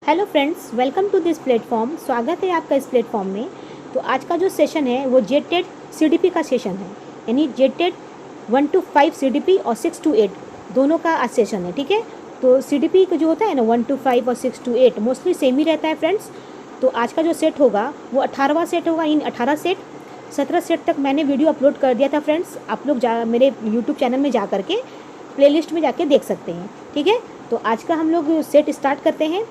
Hello friends, welcome to this platform. स्वागत है आपका इस प्लेटफॉर्म में। तो आज का जो सेशन है वो जेटेड सीडीपी का सेशन है, यानी जेटेड 1 to 5 सीडीपी और 6 to 8 दोनों का आज सेशन है। ठीक है, तो सीडीपी का जो होता है ना 1 to 5 और 6 to 8 मोस्टली सेम ही रहता है फ्रेंड्स। तो आज का जो सेट होगा वो 18वां सेट होगा। इन 18 सेट 17 सेट तक मैंने वीडियो अपलोड कर दिया था फ्रेंड्स। आप लोग मेरे यूट्यूब चैनल में जा करके प्लेलिस्ट में जाके देख सकते हैं। ठीक है, तो आज का हम लोग सेट स्टार्ट करते हैं।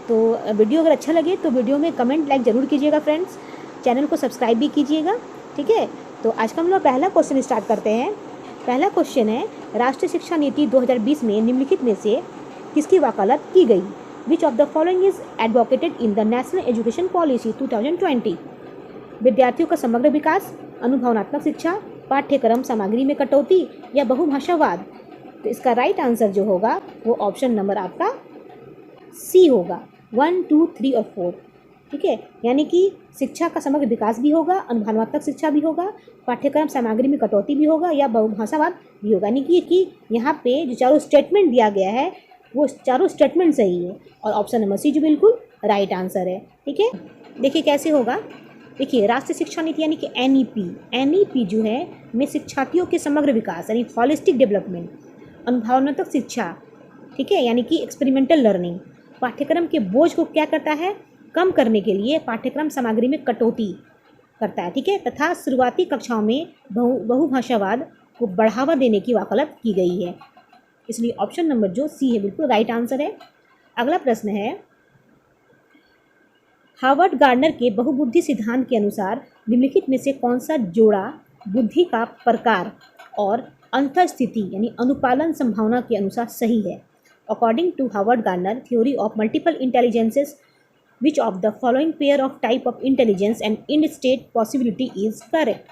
तो वीडियो अगर अच्छा लगे तो वीडियो में कमेंट लाइक ज़रूर कीजिएगा फ्रेंड्स। चैनल को सब्सक्राइब भी कीजिएगा। ठीक है, तो आज का हम लोग पहला क्वेश्चन स्टार्ट करते हैं। पहला क्वेश्चन है, राष्ट्रीय शिक्षा नीति 2020 में निम्नलिखित में से किसकी वकालत की गई? विच of the following is advocated in the national education policy 2020? विद्यार्थियों का समग्र विकास, अनुभवनात्मक शिक्षा, पाठ्यक्रम सामग्री में कटौती या बहुभाषावाद? तो इसका राइट आंसर जो होगा वो ऑप्शन नंबर आपका सी होगा, 1, 2, 3 और 4। ठीक है, यानी कि शिक्षा का समग्र विकास भी होगा, अनुभवनात्मक शिक्षा भी होगा, पाठ्यक्रम सामग्री में कटौती भी होगा या बहुभाषावाद भी होगा। यानी कि यहाँ पे जो चारों स्टेटमेंट दिया गया है वो चारों स्टेटमेंट सही है और ऑप्शन नंबर सी जो बिल्कुल राइट आंसर है। ठीक है, देखिए कैसे होगा। देखिए, राष्ट्रीय शिक्षा नीति यानी कि एनईपी जो है में शिक्षार्थियों के समग्र विकास यानी हॉलिस्टिक डेवलपमेंट, अनुभवनात्मक शिक्षा, ठीक है, यानी कि एक्सपेरिमेंटल लर्निंग, पाठ्यक्रम के बोझ को क्या करता है, कम करने के लिए पाठ्यक्रम सामग्री में कटौती करता है। ठीक है, तथा शुरुआती कक्षाओं में बहुभाषावाद को बढ़ावा देने की वकालत की गई है। इसलिए ऑप्शन नंबर जो सी है बिल्कुल राइट आंसर है। अगला प्रश्न है, हार्वर्ड गार्डनर के बहुबुद्धि सिद्धांत के अनुसार निम्नलिखित में से कौन सा जोड़ा बुद्धि का प्रकार और अंतःस्थिति यानी अनुपालन संभावना के अनुसार सही है? According to Howard Gardner theory of multiple intelligences, which of the following pair of type of intelligence and end state possibility is correct?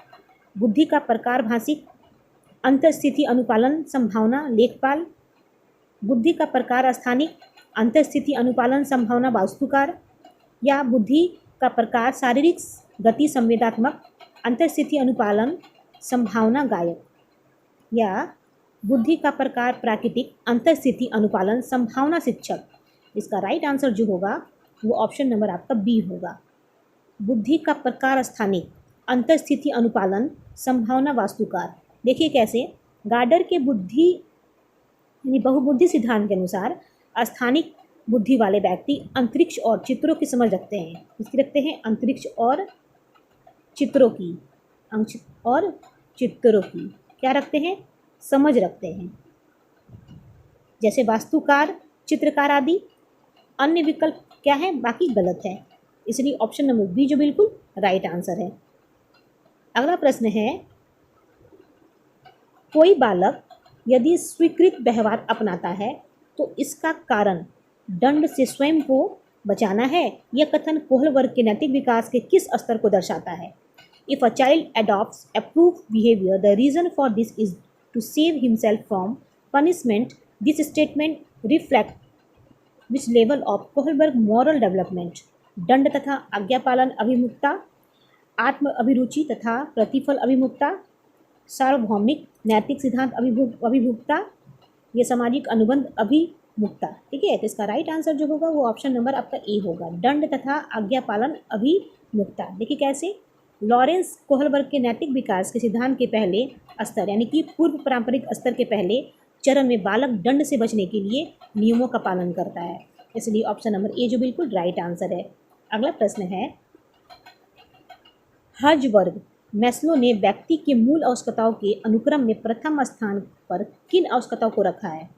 बुद्धि का प्रकार भाषिक, अंतःस्थिति अनुपालन संभावना लेखपाल, बुद्धि का प्रकार स्थानिक, अंतःस्थिति अनुपालन संभावना वास्तुकार, या बुद्धि का प्रकार शारीरिक गति संवेदात्मक, अंतःस्थिति अनुपालन संभावना गायक, या बुद्धि का प्रकार प्राकृतिक, अंतःस्थिति अनुपालन संभावना शिक्षक? इसका राइट आंसर जो होगा वो ऑप्शन नंबर आपका बी होगा, बुद्धि का प्रकार स्थानिक, अंतःस्थिति अनुपालन संभावना वास्तुकार। देखिए कैसे, गार्डर के बुद्धि यानी बहुबुद्धि सिद्धांत के अनुसार स्थानिक बुद्धि वाले व्यक्ति अंतरिक्ष और चित्रों की समझ रखते हैं। इसकी रखते हैं अंतरिक्ष और चित्रों की, और चित्रों की क्या रखते हैं, समझ रखते हैं, जैसे वास्तुकार, चित्रकार आदि। अन्य विकल्प क्या है, बाकी गलत है। इसलिए ऑप्शन नंबर बी जो बिल्कुल राइट आंसर है। अगला प्रश्न है, कोई बालक यदि स्वीकृत व्यवहार अपनाता है तो इसका कारण दंड से स्वयं को बचाना है। यह कथन कोहल वर्ग के नैतिक विकास के किस स्तर को दर्शाता है? If a child adopts approved behavior, the reason for this is to save himself from punishment. This statement reflect which level of Kohlberg moral development? दंड तथा आज्ञापालन अभिमुखता, आत्म अभिरुचि तथा प्रतिफल अभिमुखता, सार्वभौमिक नैतिक सिद्धांत अभिमुखता, ये सामाजिक अनुबंध अभिमुखता। ठीक है, तो इसका राइट आंसर जो होगा वो ऑप्शन नंबर आपका ए होगा, दंड तथा आज्ञापालन अभिमुखता। देखिए कैसे, लॉरेंस कोहलबर्ग के नैतिक विकास के सिद्धांत के पहले स्तर यानी कि पूर्व पारंपरिक स्तर के पहले चरण में बालक दंड से बचने के लिए नियमों का पालन करता है। इसलिए ऑप्शन नंबर ए जो बिल्कुल राइट आंसर है। अगला प्रश्न है, हर्ज़बर्ग मैस्लो ने व्यक्ति के मूल आवश्यकताओं के अनुक्रम में प्रथम स्थान पर किन आवश्यकताओं को रखा है?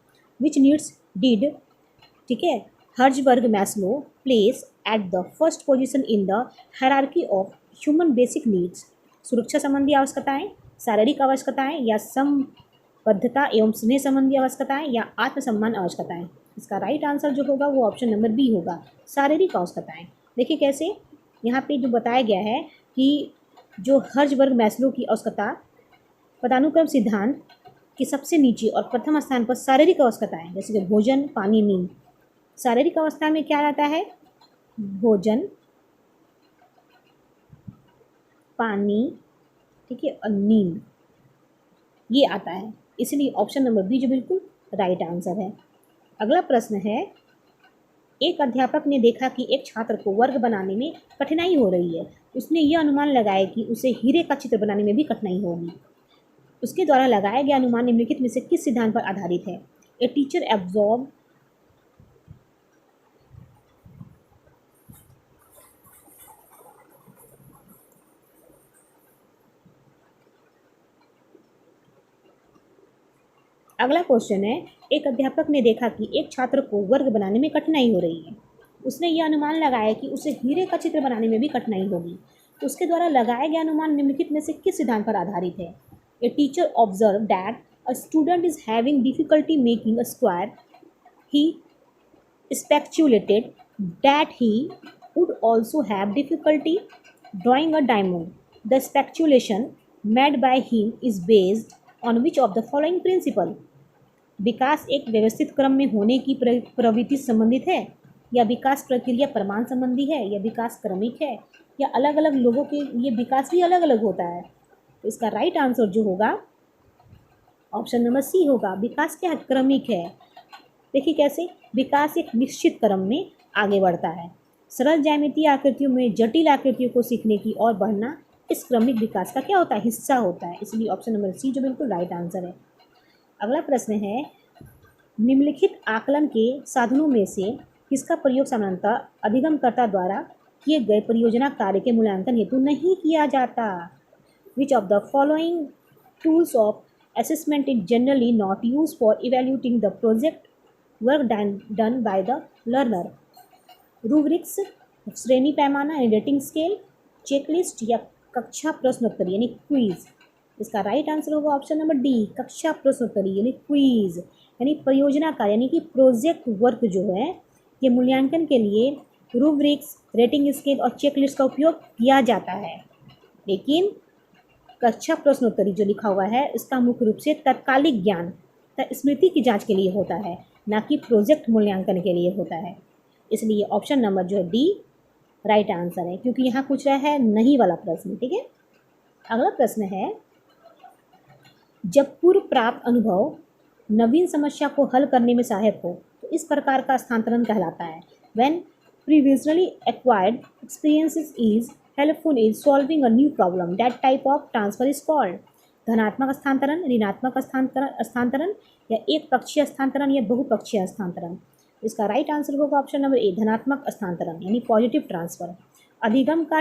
विच नीड्स डिड, ठीक है, Herzberg Maslow place at the first position in the hierarchy of human basic needs? सुरक्षा संबंधी आवश्यकताएं, शारीरिक आवश्यकताएं, या संबद्धता एवं स्नेह संबंधी आवश्यकताएं, या आत्मसम्मान आवश्यकताएं? इसका राइट आंसर जो होगा वो ऑप्शन नंबर बी होगा, शारीरिक आवश्यकताएं। देखिए कैसे, यहाँ पे जो बताया गया है कि जो हर्ज़बर्ग मैस्लो की आवश्यकता पदानुक्रम सिद्धांत के सबसे नीचे और प्रथम स्थान पर शारीरिक आवश्यकताएं जैसे कि भोजन, पानी, नींद। शारीरिक अवस्था में क्या रहता है, भोजन, पानी, ठीक है, और नींद, ये आता है। इसलिए ऑप्शन नंबर बी जो बिल्कुल राइट आंसर है। अगला प्रश्न है, एक अध्यापक ने देखा कि एक छात्र को वर्ग बनाने में कठिनाई हो रही है। उसने यह अनुमान लगाया कि उसे हीरे का चित्र बनाने में भी कठिनाई होगी। उसके द्वारा लगाया गया अनुमान निम्नलिखित में से किस सिद्धांत पर आधारित है? ए टीचर एब्जॉर्ब अगला क्वेश्चन है, एक अध्यापक ने देखा कि एक छात्र को वर्ग बनाने में कठिनाई हो रही है। उसने यह अनुमान लगाया कि उसे हीरे का चित्र बनाने में भी कठिनाई होगी। उसके द्वारा लगाया गया अनुमान निम्नलिखित में से किस सिद्धांत पर आधारित है? A teacher observe that a student is having difficulty making a square. He speculated that he would also have difficulty drawing a diamond. The speculation made by him is based on which of the following principle? विकास एक व्यवस्थित क्रम में होने की प्रवृत्ति से संबंधित है, या विकास प्रक्रिया प्रमाण संबंधी है, या विकास क्रमिक है, या अलग अलग लोगों के लिए विकास भी अलग अलग होता है? तो इसका राइट आंसर जो होगा ऑप्शन नंबर सी होगा। विकास क्या क्रमिक है। देखिए कैसे, विकास एक निश्चित क्रम में आगे बढ़ता है। सरल ज्यामितीय आकृतियों में जटिल आकृतियों को सीखने की और बढ़ना इस क्रमिक विकास का क्या होता है? हिस्सा होता है। इसलिए ऑप्शन नंबर सी जो बिल्कुल राइट आंसर है। अगला प्रश्न है, निम्नलिखित आकलन के साधनों में से किसका प्रयोग सामान्यतः अधिगमकर्ता द्वारा किए गए परियोजना कार्य के मूल्यांकन हेतु नहीं किया जाता? विच of the following tools of assessment is generally not used for evaluating the project work done by the learner? Rubrics, श्रेणी पैमाना यानी रेटिंग स्केल, चेकलिस्ट, या कक्षा प्रश्नोत्तरी यानी क्विज? इसका राइट आंसर होगा ऑप्शन नंबर डी, कक्षा प्रश्नोत्तरी यानी क्विज। यानी परियोजना का यानी कि प्रोजेक्ट वर्क जो है ये मूल्यांकन के लिए रूब्रिक्स, रेटिंग स्केल और चेकलिस्ट का उपयोग किया जाता है। लेकिन कक्षा प्रश्नोत्तरी जो लिखा हुआ है इसका मुख्य रूप से तत्कालिक ज्ञान स्मृति की जांच के लिए होता है, ना कि प्रोजेक्ट मूल्यांकन के लिए होता है। इसलिए ऑप्शन नंबर जो है डी राइट आंसर है, क्योंकि यहाँ पूछ रहा है नहीं वाला प्रश्न। ठीक है, अगला प्रश्न है, जब पूर्व प्राप्त अनुभव नवीन समस्या को हल करने में सहायक हो तो इस प्रकार का स्थानांतरण कहलाता है। When previously acquired experiences is helpful in solving a new problem, that type of transfer is called. धनात्मक स्थानांतरण, ऋणात्मक स्थानांतरण, या एक पक्षीय स्थानांतरण, या बहुपक्षीय स्थानांतरण? इसका राइट आंसर होगा ऑप्शन नंबर ए, धनात्मक स्थानांतरण यानी पॉजिटिव ट्रांसफर। अधिगम का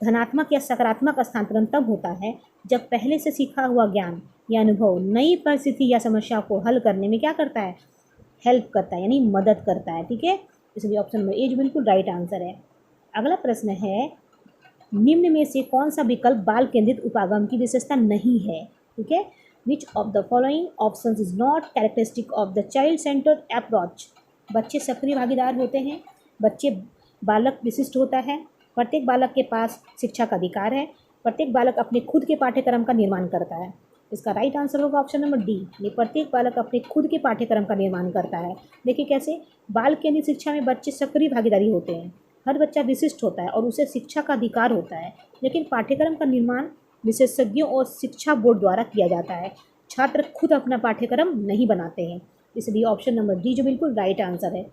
धनात्मक या सकारात्मक स्थानांतरण तब होता है जब पहले से सीखा हुआ ज्ञान या अनुभव नई परिस्थिति या समस्या को हल करने में क्या करता है? हेल्प करता है यानी मदद करता है। ठीक है, इसलिए ऑप्शन नंबर ए जो बिल्कुल राइट आंसर है। अगला प्रश्न है, निम्न में से कौन सा विकल्प बाल केंद्रित उपागम की विशेषता नहीं है? ठीक है, which of the following options is not characteristic of the child centred approach? बच्चे सक्रिय भागीदार होते हैं, बच्चे बालक विशिष्ट होता है, प्रत्येक बालक के पास शिक्षा का अधिकार है, प्रत्येक बालक अपने खुद के पाठ्यक्रम का निर्माण करता है। इसका राइट आंसर होगा ऑप्शन नंबर डी, ये प्रत्येक बालक अपने खुद के पाठ्यक्रम का निर्माण करता है। देखिए कैसे, बाल केंद्रित शिक्षा में बच्चे सक्रिय भागीदारी होते हैं, हर बच्चा विशिष्ट होता है और उसे शिक्षा का अधिकार होता है, लेकिन पाठ्यक्रम का निर्माण विशेषज्ञों और शिक्षा बोर्ड द्वारा किया जाता है। छात्र खुद अपना पाठ्यक्रम नहीं बनाते हैं, इसलिए ऑप्शन नंबर डी जो बिल्कुल राइट आंसर है।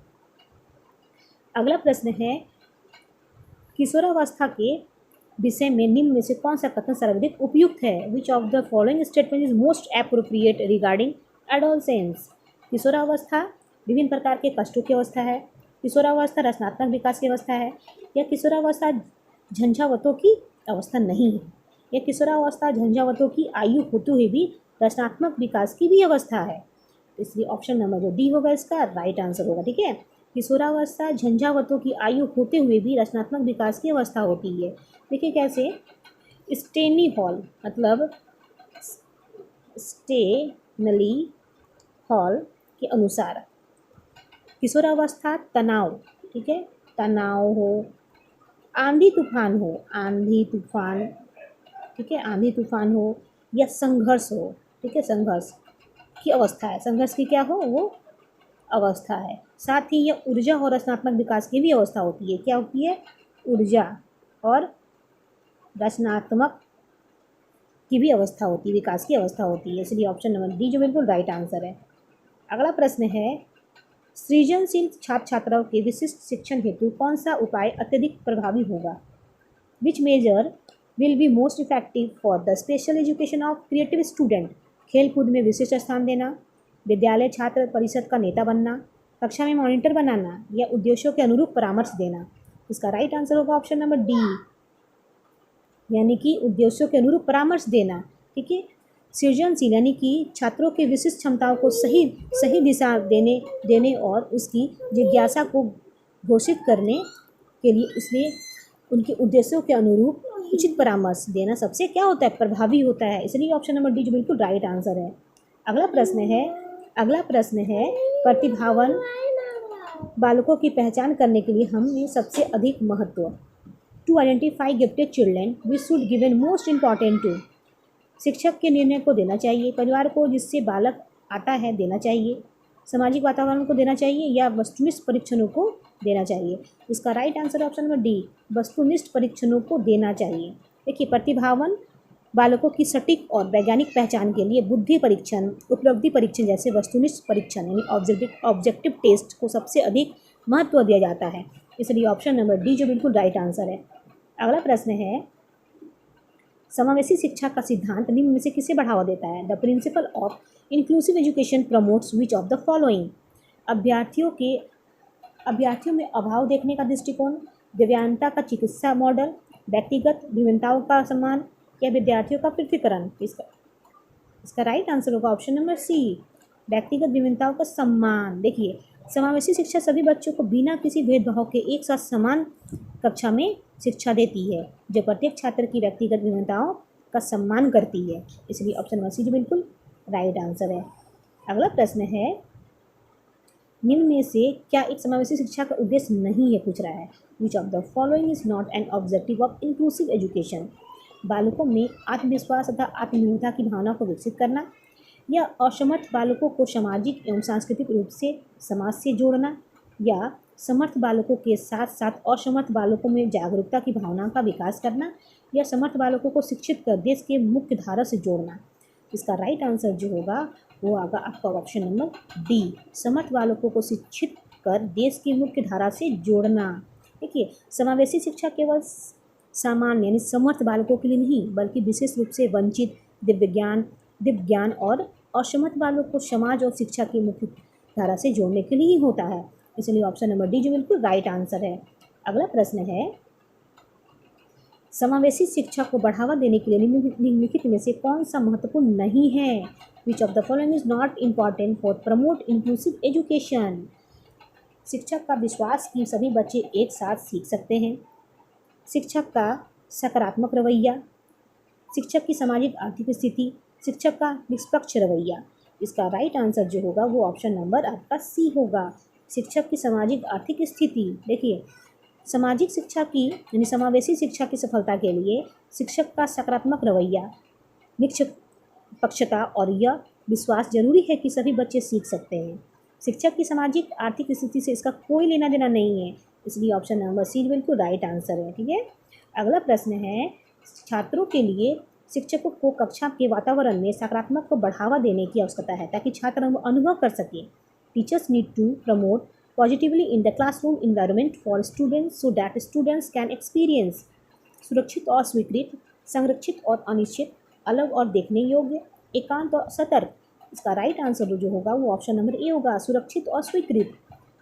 अगला प्रश्न है, किशोरावस्था के विषय में निम्न में से कौन सा कथन सर्वाधिक उपयुक्त है? Which of the following statement is most appropriate regarding adolescence? किशोरावस्था विभिन्न प्रकार के कष्टों की अवस्था है, किशोरावस्था रचनात्मक विकास की अवस्था है, या किशोरावस्था झंझावतों की अवस्था नहीं है, या किशोरावस्था झंझावतों की आयु होते हुए भी रचनात्मक विकास की भी अवस्था है? इसलिए ऑप्शन नंबर जो डी होगा इसका राइट आंसर होगा। ठीक है, किशोरावस्था झंझावतों की आयु होते हुए भी रचनात्मक विकास की अवस्था होती है। देखिए कैसे, स्टेनी हॉल मतलब स्टेनली हॉल के अनुसार किशोरावस्था तनाव, ठीक है, तनाव हो, आंधी तूफान हो, आंधी तूफान, ठीक है, आंधी तूफान हो, या संघर्ष हो, ठीक है, संघर्ष की अवस्था है, संघर्ष की क्या हो वो अवस्था है। साथ ही यह ऊर्जा और रचनात्मक विकास की भी अवस्था होती है। क्या होती है? ऊर्जा और रचनात्मक की भी अवस्था होती है, विकास की अवस्था होती है। इसलिए ऑप्शन नंबर डी जो बिल्कुल राइट आंसर है। अगला प्रश्न है, सृजनशील छात्र छात्राओं के विशिष्ट शिक्षण हेतु कौन सा उपाय अत्यधिक प्रभावी होगा? Which major will be most effective for the special education of creative student? खेलकूद में विशिष्ट स्थान देना, विद्यालय छात्र परिषद का नेता बनना, कक्षा में मॉनिटर बनाना या उद्देश्यों के अनुरूप परामर्श देना। इसका राइट आंसर होगा ऑप्शन नंबर डी, यानी कि उद्देश्यों के अनुरूप परामर्श देना। ठीक है, सृजनशील यानी कि छात्रों के विशिष्ट क्षमताओं को सही दिशा देने और उसकी जिज्ञासा को घोषित करने के लिए उसने उनके उद्देश्यों के अनुरूप उचित परामर्श देना सबसे क्या होता है, प्रभावी होता है। इसलिए ऑप्शन नंबर डी जो बिल्कुल राइट आंसर है। अगला प्रश्न है प्रतिभावान बालकों की पहचान करने के लिए हमने सबसे अधिक महत्व, to identify gifted children we should given most important to. शिक्षक के निर्णय को देना चाहिए, परिवार को जिससे बालक आता है देना चाहिए, सामाजिक वातावरण को देना चाहिए या वस्तुनिष्ठ परीक्षणों को देना चाहिए। इसका right answer option number D, वस्तुनिष्ठ परीक्षणों को देना चाहिए। देखिए, प्रतिभावान बालकों की सटीक और वैज्ञानिक पहचान के लिए बुद्धि परीक्षण, उपलब्धि परीक्षण जैसे वस्तुनिष्ठ परीक्षण यानी ऑब्जेक्टिव टेस्ट को सबसे अधिक महत्व दिया जाता है। इसलिए ऑप्शन नंबर डी जो बिल्कुल राइट आंसर है। अगला प्रश्न है समावेशी शिक्षा का सिद्धांत निम्न में से किसे बढ़ावा देता है? The principle of inclusive education promotes which of the following? अभ्यर्थियों में अभाव देखने का दृष्टिकोण, दिव्यांगता का चिकित्सा मॉडल, व्यक्तिगत विभिन्नताओं का सम्मान या विद्यार्थियों का पृथक्करण। इसका राइट आंसर होगा ऑप्शन नंबर सी, व्यक्तिगत विभिन्नताओं का सम्मान। देखिए, समावेशी शिक्षा सभी बच्चों को बिना किसी भेदभाव के एक साथ समान कक्षा में शिक्षा देती है, जो प्रत्येक छात्र की व्यक्तिगत विभिन्नताओं का सम्मान करती है। इसलिए ऑप्शन नंबर सी जो बिल्कुल राइट आंसर है। अगला प्रश्न है निम्न में से क्या एक समावेशी शिक्षा का उद्देश्य नहीं है, पूछ रहा है। Which of the following is not an objective of inclusive education? बालकों में आत्मविश्वास तथा आत्मनिर्भरता की भावना को विकसित करना, या असमर्थ बालकों को सामाजिक एवं सांस्कृतिक रूप से समाज से जोड़ना, या समर्थ बालकों के साथ साथ असमर्थ बालकों में जागरूकता की भावना का विकास करना, या समर्थ बालकों को शिक्षित कर देश के मुख्य धारा से जोड़ना। इसका राइट आंसर जो होगा वो आगा आपका ऑप्शन नंबर डी, समर्थ बालकों को शिक्षित कर देश की मुख्य धारा से जोड़ना। देखिए, समावेशी शिक्षा केवल सामान्य यानी समर्थ बालकों के लिए नहीं, बल्कि विशेष रूप से वंचित, दिव्यांग और असमर्थ बालकों को समाज और शिक्षा की मुख्य धारा से जोड़ने के लिए ही होता है। इसलिए ऑप्शन नंबर डी जो बिल्कुल राइट आंसर है। अगला प्रश्न है समावेशी शिक्षा को बढ़ावा देने के लिए निम्नलिखित में से कौन सा महत्वपूर्ण नहीं है? Which of the following is not important for promote inclusive education? शिक्षक का विश्वास कि सभी बच्चे एक साथ सीख सकते हैं, शिक्षक का सकारात्मक रवैया, शिक्षक की सामाजिक आर्थिक स्थिति, शिक्षक का निष्पक्ष रवैया। इसका राइट आंसर जो होगा वो ऑप्शन नंबर आपका सी होगा, शिक्षक की सामाजिक आर्थिक स्थिति। देखिए, सामाजिक शिक्षा की यानी समावेशी शिक्षा की सफलता के लिए शिक्षक का सकारात्मक रवैया, निष्पक्षता और यह विश्वास जरूरी है कि सभी बच्चे सीख सकते हैं। शिक्षक की सामाजिक आर्थिक स्थिति से इसका कोई लेना देना नहीं है, इसलिए ऑप्शन नंबर सी बिल्कुल राइट आंसर है। ठीक है, अगला प्रश्न है छात्रों के लिए शिक्षकों को कक्षा के वातावरण में सकारात्मक को बढ़ावा देने की आवश्यकता है ताकि छात्र अनुभव कर सकें। Teachers need to promote positively in the classroom environment for students so that students can experience सुरक्षित और स्वीकृत, संरक्षित और अनिश्चित, अलग और देखने योग्य, एकांत और सतर्क। इसका राइट आंसर जो होगा वो ऑप्शन नंबर ए होगा, सुरक्षित और स्वीकृत।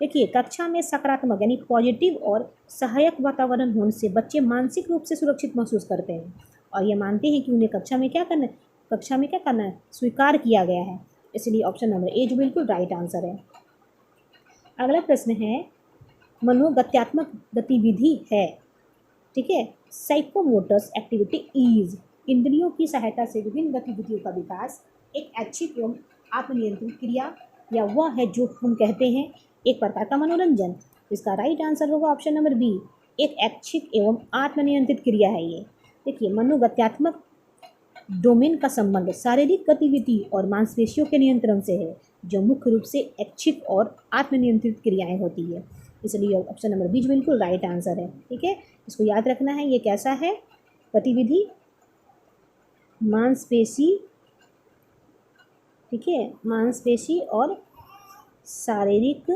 देखिए, कक्षा में सकारात्मक यानी पॉजिटिव और सहायक वातावरण होने से बच्चे मानसिक रूप से सुरक्षित महसूस करते हैं और ये मानते हैं कि उन्हें कक्षा में क्या करना है, स्वीकार किया गया है। इसलिए ऑप्शन नंबर ए जो बिल्कुल राइट आंसर है। अगला प्रश्न है मनोगत्यात्मक गतिविधि है। ठीक है, साइकोमोटर्स एक्टिविटी इज इंद्रियों की सहायता से विभिन्न गतिविधियों का विकास, एक ऐच्छिक एवं आत्मनियंत्रित क्रिया, या वह है जो हम कहते हैं एक प्रकार का मनोरंजन। इसका राइट आंसर होगा ऑप्शन नंबर बी, एक ऐच्छिक एवं आत्मनियंत्रित क्रिया है ये। देखिए, मनोगत्यात्मक डोमेन का संबंध शारीरिक गतिविधि और मांसपेशियों के नियंत्रण से है, जो मुख्य रूप से ऐच्छिक और आत्मनियंत्रित क्रियाएं होती है। इसलिए ऑप्शन नंबर बी बिल्कुल राइट आंसर है। ठीक है, इसको याद रखना है, ये कैसा है गतिविधि, मांसपेशी, ठीक है, मांसपेशी और शारीरिक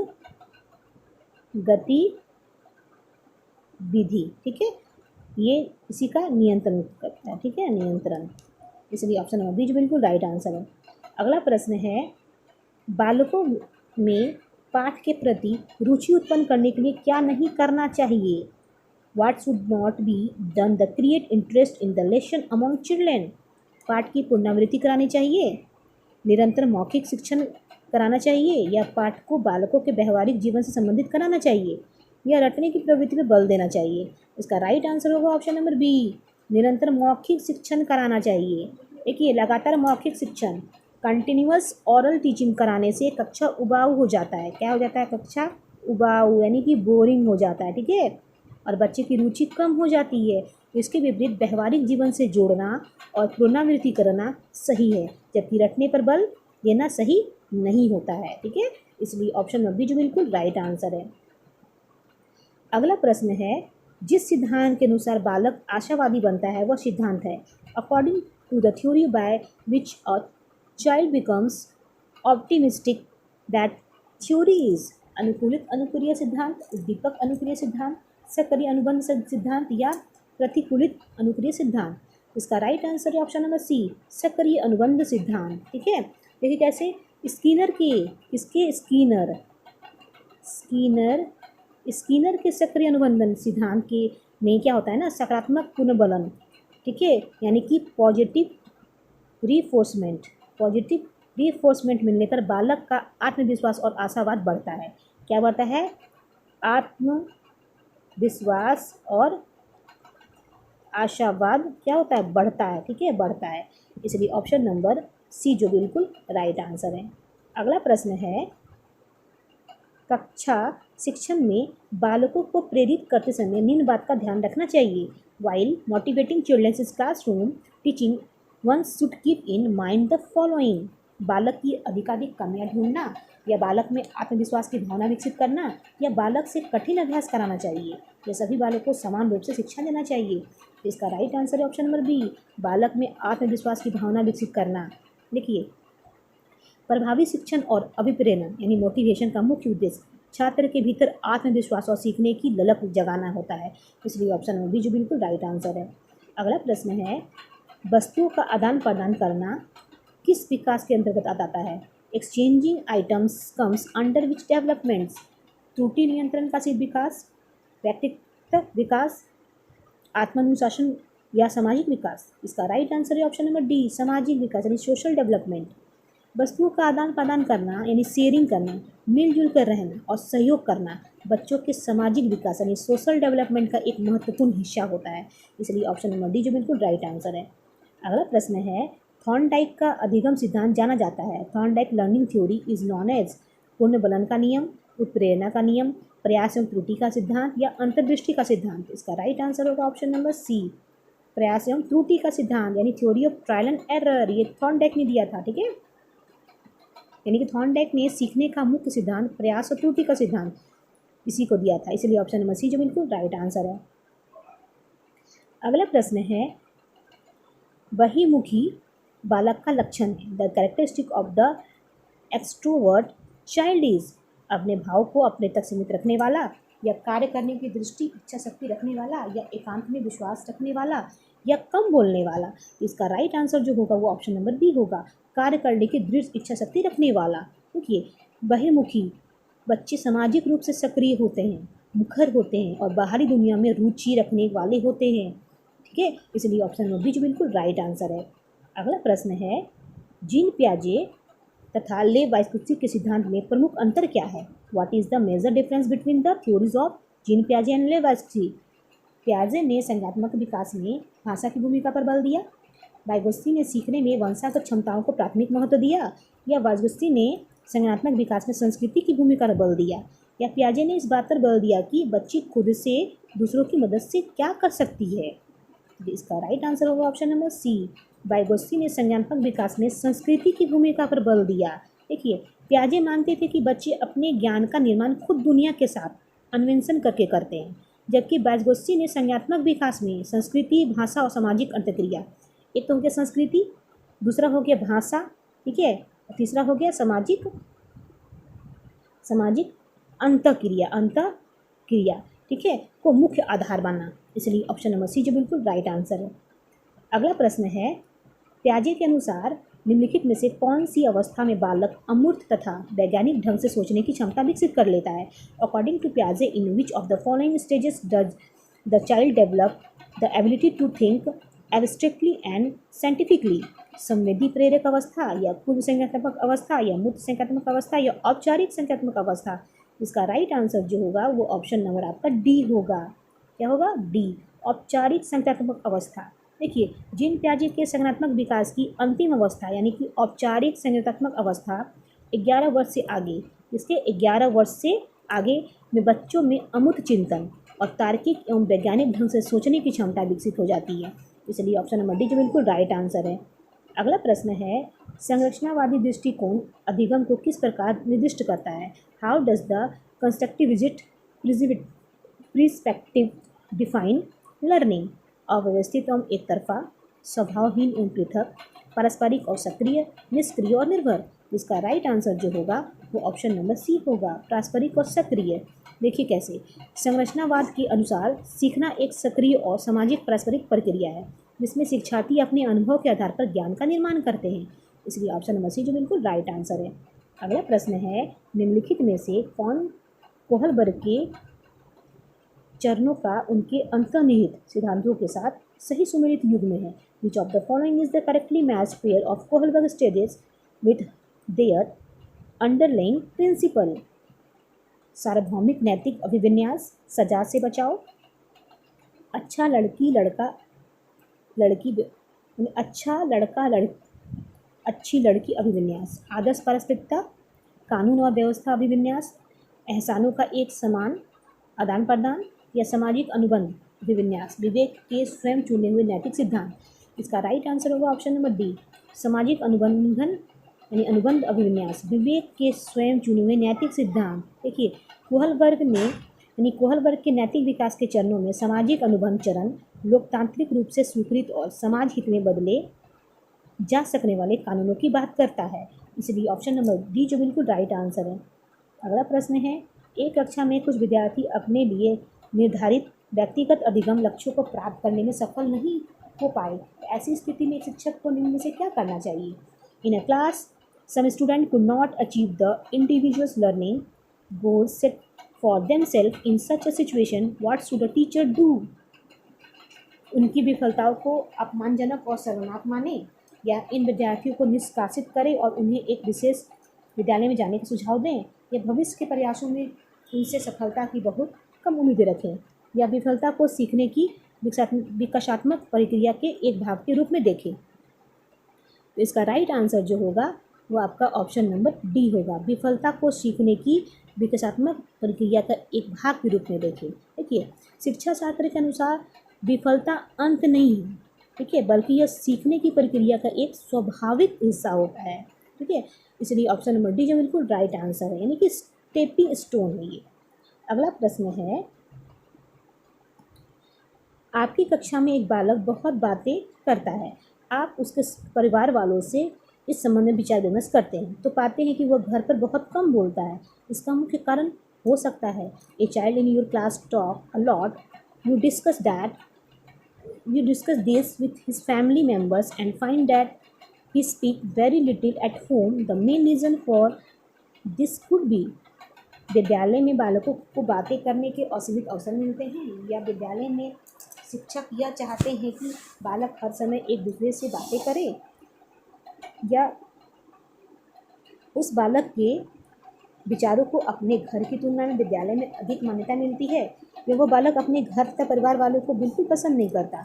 गतिविधि, ठीक है, ये इसी का नियंत्रण करता है, ठीक है, नियंत्रण। इसलिए ऑप्शन नंबर बी जो बिल्कुल राइट आंसर है। अगला प्रश्न है, बालकों में पाठ के प्रति रुचि उत्पन्न करने के लिए क्या नहीं करना चाहिए? What should not be done to create interest in the lesson among children? पाठ की पुनरावृत्ति करानी चाहिए, निरंतर मौखिक शिक्षण कराना चाहिए, या पाठ को बालकों के व्यवहारिक जीवन से संबंधित कराना चाहिए, या रटने की प्रवृत्ति पर बल देना चाहिए? इसका राइट आंसर होगा ऑप्शन नंबर बी, निरंतर मौखिक शिक्षण कराना चाहिए। देखिए, लगातार मौखिक शिक्षण, कंटिन्यूअस ऑरल टीचिंग कराने से कक्षा उबाऊ हो जाता है। क्या हो जाता है? कक्षा उबाऊ, यानी कि बोरिंग हो जाता है, ठीक है, और बच्चे की रुचि कम हो जाती है। इसके विपरीत व्यवहारिक जीवन से जोड़ना और पुनरावृत्ति करना सही है, जबकि रटने पर बल देना सही नहीं होता है, ठीक है। इसलिए ऑप्शन नंबर बी जो बिल्कुल राइट आंसर है। अगला प्रश्न है, जिस सिद्धांत के अनुसार बालक आशावादी बनता है वह सिद्धांत है। According to the theory by which a child becomes optimistic, that theory is अनुकूलित अनुक्रिया सिद्धांत, उद्दीपक अनुक्रिया सिद्धांत, सक्रिय अनुबंध सिद्धांत, या प्रतिकूलित अनुक्रिया सिद्धांत? इसका राइट आंसर है ऑप्शन नंबर सी, सक्रिय अनुबंध सिद्धांत, ठीक है। देखिए कैसे, स्किनर के, किसके? स्किनर के सक्रिय अनुबंधन सिद्धांत के में क्या होता है ना, सकारात्मक पुनर्बलन, ठीक है, यानी कि पॉजिटिव रिफोर्समेंट मिलने पर बालक का आत्मविश्वास और आशावाद बढ़ता है। क्या बढ़ता है? आत्मविश्वास और आशावाद क्या होता है? बढ़ता है, ठीक है, बढ़ता है। इसलिए ऑप्शन नंबर सी जो बिल्कुल राइट आंसर है। अगला प्रश्न है, कक्षा शिक्षण में बालकों को प्रेरित करते समय निम्न बात का ध्यान रखना चाहिए। While motivating childrens classroom teaching one should keep in mind the following. बालक की अधिकाधिक कमियां ढूंढना, या बालक में आत्मविश्वास की भावना विकसित करना, या बालक से कठिन अभ्यास कराना चाहिए, या सभी बालकों को समान रूप से शिक्षा देना चाहिए? इसका राइट आंसर है ऑप्शन नंबर बी, बालक में आत्मविश्वास की भावना विकसित करना। देखिए, प्रभावी शिक्षण और अभिप्रेरण यानी मोटिवेशन का मुख्य उद्देश्य छात्र के भीतर आत्मविश्वास और सीखने की ललक जगाना होता है। इसलिए ऑप्शन नंबर बी जो बिल्कुल राइट आंसर है। अगला प्रश्न है, वस्तुओं का आदान प्रदान करना किस विकास के अंतर्गत आता है? Exchanging items comes under which developments? त्रुटि नियंत्रण का विकास, व्यक्तित्व विकास, आत्मानुशासन, या सामाजिक विकास? इसका राइट आंसर है ऑप्शन नंबर डी, सामाजिक विकास यानी सोशल डेवलपमेंट। वस्तुओं का आदान प्रदान करना यानी शेयरिंग करना, मिलजुल कर रहना और सहयोग करना बच्चों के सामाजिक विकास यानी सोशल डेवलपमेंट का एक महत्वपूर्ण हिस्सा होता है। इसलिए ऑप्शन नंबर डी जो बिल्कुल राइट आंसर है। अगला प्रश्न है, थॉर्नडाइक का अधिगम सिद्धांत जाना जाता है। Thorndike learning theory is known as पूर्णबलन का नियम, उत्प्रेरणा का नियम, प्रयास एवं त्रुटि का सिद्धांत, या अंतर्दृष्टि का सिद्धांत? इसका राइट आंसर होगा ऑप्शन नंबर सी, प्रयास एवं त्रुटि का सिद्धांत यानी theory of trial and error. ये थॉर्नडाइक ने दिया था, ठीक है, यानी कि थॉर्नडाइक ने सीखने का मुख्य सिद्धांत प्रयास और त्रुटि का सिद्धांत इसी को दिया था। इसलिए ऑप्शन नंबर सी जो बिल्कुल राइट आंसर है। अगला प्रश्न है, बहिर्मुखी बालक का लक्षण है। The characteristic of the extrovert child is? अपने भाव को अपने तक सीमित रखने वाला, या कार्य करने की दृष्टि इच्छा शक्ति रखने वाला, या एकांत में विश्वास रखने वाला, या कम बोलने वाला? इसका राइट आंसर जो होगा वो ऑप्शन नंबर बी होगा, कार्य करने की दृढ़ इच्छा शक्ति रखने वाला। देखिए, बहिर्मुखी बच्चे सामाजिक रूप से सक्रिय होते हैं, मुखर होते हैं और बाहरी दुनिया में रुचि रखने वाले होते हैं, ठीक है। इसलिए ऑप्शन नंबर बी जो बिल्कुल राइट आंसर है। अगला प्रश्न है, जीन पियाजे तथा ले वाइस्कुत्सी के सिद्धांत में प्रमुख अंतर क्या है? What is the major difference between the theories of Jean पियाजे एंड ले वाइस्कुत्सी? पियाजे ने संज्ञानात्मक विकास में भाषा की भूमिका पर बल दिया, वाइगोत्स्की ने सीखने में वंशागत क्षमताओं को प्राथमिक महत्व दिया, या वाइगोत्स्की ने संज्ञानात्मक विकास में संस्कृति की भूमिका पर बल दिया, या पियाजे ने इस बात पर बल दिया कि बच्ची खुद से दूसरों की मदद से क्या कर सकती है? इसका राइट आंसर होगा ऑप्शन नंबर सी, वाइगोत्स्की ने संज्ञानात्मक विकास में संस्कृति की भूमिका पर बल दिया। देखिए, पियाजे मानते थे कि बच्चे अपने ज्ञान का निर्माण खुद दुनिया के साथ अन्वेषण करके करते हैं, जबकि वाइगोत्स्की ने संज्ञानात्मक विकास में संस्कृति, भाषा और सामाजिक अंतक्रिया, एक तो हो गया संस्कृति, दूसरा हो गया भाषा, ठीक है, और तीसरा हो गया सामाजिक अंतःक्रिया, ठीक है, को मुख्य आधार माना, इसलिए ऑप्शन नंबर सी जो बिल्कुल राइट आंसर है। अगला प्रश्न है, पियाजे के अनुसार निम्नलिखित में से कौन सी अवस्था में बालक अमूर्त तथा वैज्ञानिक ढंग से सोचने की क्षमता विकसित कर लेता है? अकॉर्डिंग टू पियाजे, in which of the following stages does the child develop the ability to think abstractly and scientifically? संवेदी प्रेरक अवस्था, या पूर्व संज्ञानात्मक अवस्था, या मूर्त संज्ञानात्मक अवस्था, या औपचारिक संज्ञानात्मक अवस्था? इसका राइट आंसर जो होगा वो ऑप्शन नंबर आपका डी होगा। क्या होगा? डी, औपचारिक संज्ञानात्मक अवस्था। देखिए, जीन पियाजे के संज्ञानात्मक विकास की अंतिम अवस्था यानी कि औपचारिक संज्ञानात्मक अवस्था 11 वर्ष से आगे, इसके 11 वर्ष से आगे में बच्चों में अमूर्त चिंतन और तार्किक एवं वैज्ञानिक ढंग से सोचने की क्षमता विकसित हो जाती है, इसलिए ऑप्शन नंबर डी जो बिल्कुल राइट आंसर है। अगला प्रश्न है, संरचनावादी दृष्टिकोण अधिगम को किस प्रकार निर्दिष्ट करता है? How does the constructivist perspective define learning? अव्यवस्थित एवं एक तरफा, स्वभावहीन एवं पृथक, पारस्परिक और सक्रिय, निष्क्रिय और निर्भर? इसका राइट आंसर जो होगा वो ऑप्शन नंबर सी होगा, पारस्परिक और सक्रिय। देखिए कैसे, संरचनावाद के अनुसार सीखना एक सक्रिय और सामाजिक पारस्परिक प्रक्रिया है जिसमें शिक्षार्थी अपने अनुभव के आधार पर ज्ञान का निर्माण करते हैं, इसलिए ऑप्शन नंबर सी जो बिल्कुल राइट आंसर है। अगला प्रश्न है, निम्नलिखित में से कौन कोहलबर्ग के चरणों का उनके अंतर्निहित सिद्धांतों के साथ सही सुमेलित युग में है? Which of the following is the correctly matched pair of Kohlberg stages with their underlying principle? सार्वभौमिक नैतिक अभिविन्यास, सजा से बचाओ, अच्छा लड़की लड़का लड़की अच्छा लड़का अच्छी लड़की अभिविन्यास, आदर्श पारस्परिकता, कानून और व्यवस्था अभिविन्यास, एहसानों का एक समान आदान प्रदान, या सामाजिक अनुबंध अभिविन्यास, विवेक के स्वयं चुने हुए नैतिक सिद्धांत? इसका राइट आंसर होगा ऑप्शन नंबर डी, सामाजिक अनुबंधन यानी अनुबंध अभिविन्यास, विवेक के स्वयं चुने हुए नैतिक सिद्धांत। देखिए, कोहलबर्ग के नैतिक विकास के चरणों में सामाजिक अनुबंध चरण लोकतांत्रिक रूप से स्वीकृत और समाज हित में बदले जा सकने वाले कानूनों की बात करता है, इसलिए ऑप्शन नंबर डी जो बिल्कुल राइट आंसर है। अगला प्रश्न है, एक कक्षा में कुछ विद्यार्थी अपने लिए निर्धारित व्यक्तिगत अधिगम लक्ष्यों को प्राप्त करने में सफल नहीं हो पाए, ऐसी स्थिति में शिक्षक को निम्न में से क्या करना चाहिए? In a class some student could not achieve the individuals learning goals set for themselves in such a situation, what should a teacher do? उनकी विफलताओं को अपमानजनक और शर्मनाक माने, या इन विद्यार्थियों को निष्कासित करें और उन्हें एक विशेष विद्यालय में जाने का सुझाव दें, या भविष्य के प्रयासों में उनसे सफलता की बहुत कम उम्मीदें रखें, या विफलता को सीखने की विकासात्मक प्रक्रिया के एक भाग के रूप में देखें? तो इसका राइट आंसर जो होगा वो आपका ऑप्शन नंबर डी होगा, विफलता को सीखने की विकासात्मक प्रक्रिया का एक भाग के रूप में देखें। देखिए, शिक्षा शास्त्र के अनुसार विफलता अंत नहीं है, ठीक है, बल्कि यह सीखने की प्रक्रिया का एक स्वाभाविक हिस्सा होता है, ठीक है, इसलिए ऑप्शन नंबर डी जो बिल्कुल राइट आंसर है, यानी कि स्टेपिंग स्टोन है ये। अगला प्रश्न है, आपकी कक्षा में एक बालक बहुत बातें करता है, आप उसके परिवार वालों से इस संबंध में विचार विमर्श करते हैं तो पाते हैं कि वह घर पर बहुत कम बोलता है। इसका मुख्य कारण हो सकता है, a child in your class talk a lot, you discuss this with his family members and find that he speak very little at home. The main reason for this could be विद्यालय में बालकों को बातें करने के असीमित अवसर मिलते हैं, या विद्यालय में शिक्षक यह चाहते हैं कि बालक हर समय एक दूसरे से बातें करे, या उस बालक के विचारों को अपने घर की तुलना में विद्यालय में अधिक मान्यता मिलती है, या वो बालक अपने घर तथा परिवार वालों को बिल्कुल पसंद नहीं करता,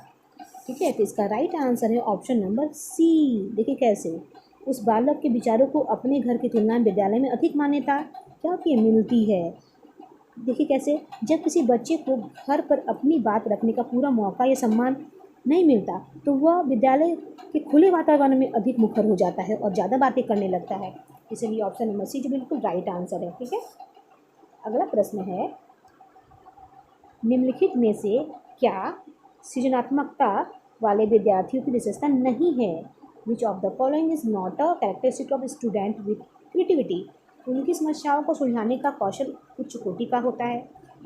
ठीक है। तो इसका राइट आंसर है ऑप्शन नंबर सी। देखिए कैसे, उस बालक के विचारों को अपने घर की तुलना में विद्यालय में अधिक मान्यता क्या कि मिलती है। देखिए कैसे, जब किसी बच्चे को घर पर अपनी बात रखने का पूरा मौका या सम्मान नहीं मिलता तो वह विद्यालय के खुले वातावरण में अधिक मुखर हो जाता है और ज़्यादा बातें करने लगता है, इसलिए ऑप्शन नंबर सी जो बिल्कुल राइट आंसर है, ठीक है। अगला प्रश्न है, निम्नलिखित में से क्या सृजनात्मकता वाले विद्यार्थियों की विशेषता नहीं है? Which of the following is not a characteristic of student with creativity? उनकी समस्याओं को सुलझाने का कौशल उच्च कोटि का होता है।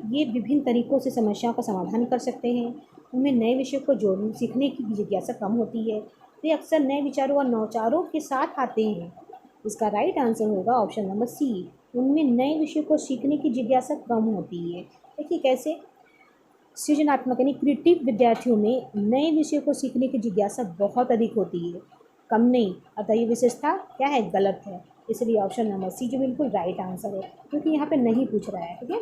ये विभिन्न तरीकों से समस्याओं का समाधान कर सकते हैं। उनमें नए विषयों को जोड़ने सीखने की जिज्ञासा कम होती है। वे अक्सर नए विचारों और नवाचारों के साथ आते हैं। इसका राइट आंसर होगा ऑप्शन नंबर सी। उनमें नए विषयों को सीखने की जिज्ञासा कम होती है। देखिए कैसे, सृजनात्मक यानी क्रिएटिव विद्यार्थियों में नए विषयों को सीखने की जिज्ञासा बहुत अधिक होती है, कम नहीं। अतः ये विशेषता क्या है, गलत है। इसलिए ऑप्शन नंबर सी जो बिल्कुल राइट आंसर है, क्योंकि यहाँ पे नहीं पूछ रहा है। ठीक है,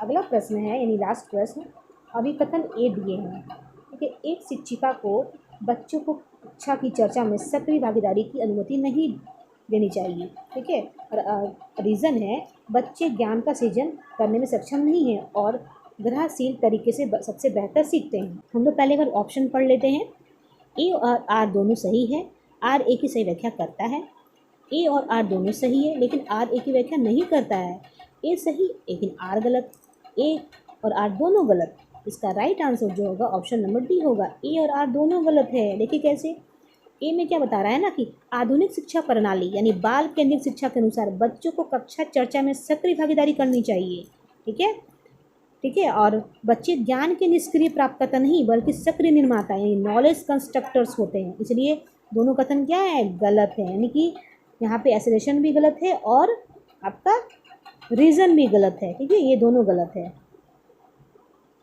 अगला प्रश्न है यानी लास्ट प्रश्न, अभिकथन ए दिए हैं। ठीक है, एक शिक्षिका को बच्चों को कक्षा की चर्चा में सक्रिय भागीदारी की अनुमति नहीं देनी चाहिए। ठीक है, और रीज़न है बच्चे ज्ञान का सृजन करने में सक्षम नहीं है और ग्रहणशील तरीके से सबसे बेहतर सीखते हैं। हम लोग पहले अगर ऑप्शन पढ़ लेते हैं। ए और आर दोनों सही है। आर ए की सही व्याख्या करता है। ए और आर दोनों सही है, लेकिन आर ए की व्याख्या नहीं करता है। ए सही लेकिन आर गलत। ए और आर दोनों गलत। इसका राइट आंसर जो होगा ऑप्शन नंबर डी होगा। ए और आर दोनों गलत है। देखिए कैसे, ए में क्या बता रहा है ना कि आधुनिक शिक्षा प्रणाली यानी बाल केंद्रित शिक्षा के अनुसार बच्चों को कक्षा चर्चा में सक्रिय भागीदारी करनी चाहिए। ठीक है, और बच्चे ज्ञान के निष्क्रिय प्राप्तकर्ता नहीं बल्कि सक्रिय निर्माता यानी नॉलेज कंस्ट्रक्टर्स होते हैं। इसलिए दोनों कथन क्या है, गलत है। यानी कि यहाँ पे एसोसिएशन भी गलत है और आपका रीज़न भी गलत है। ठीक है, ये दोनों गलत है।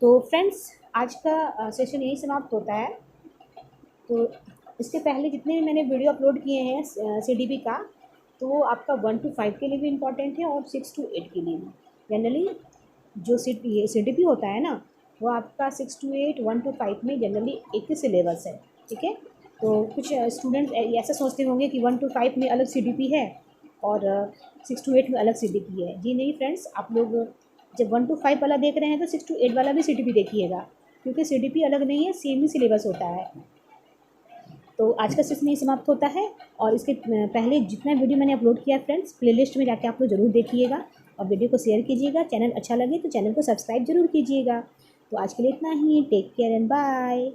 तो फ्रेंड्स, आज का सेशन यही समाप्त होता है। तो इसके पहले जितने भी मैंने वीडियो अपलोड किए हैं CDP का, तो वो आपका 1 to 5 के लिए भी इम्पॉर्टेंट है और 6 to 8 के लिए भी। जनरली जो CDP होता है ना, वो आपका 6 to 8, 1 to 5 में जनरली एक ही सिलेबस है। ठीक है, तो कुछ स्टूडेंट ऐसा सोचते होंगे कि 1 to 5 में अलग CDP है और 6 to 8 में अलग CDP है। जी नहीं फ्रेंड्स, आप लोग जब 1 to 5 वाला देख रहे हैं तो 6 to 8 वाला भी CDP देखिएगा, क्योंकि CDP अलग नहीं है, सेम ही सिलेबस होता है। तो आज का सेशन यही समाप्त होता है। और इसके पहले जितना वीडियो मैंने अपलोड किया है फ्रेंड्स, प्लेलिस्ट में जाके आप लोग ज़रूर देखिएगा और वीडियो को शेयर कीजिएगा। चैनल अच्छा लगे तो चैनल को सब्सक्राइब जरूर कीजिएगा। तो आज के लिए इतना ही। Take care and bye.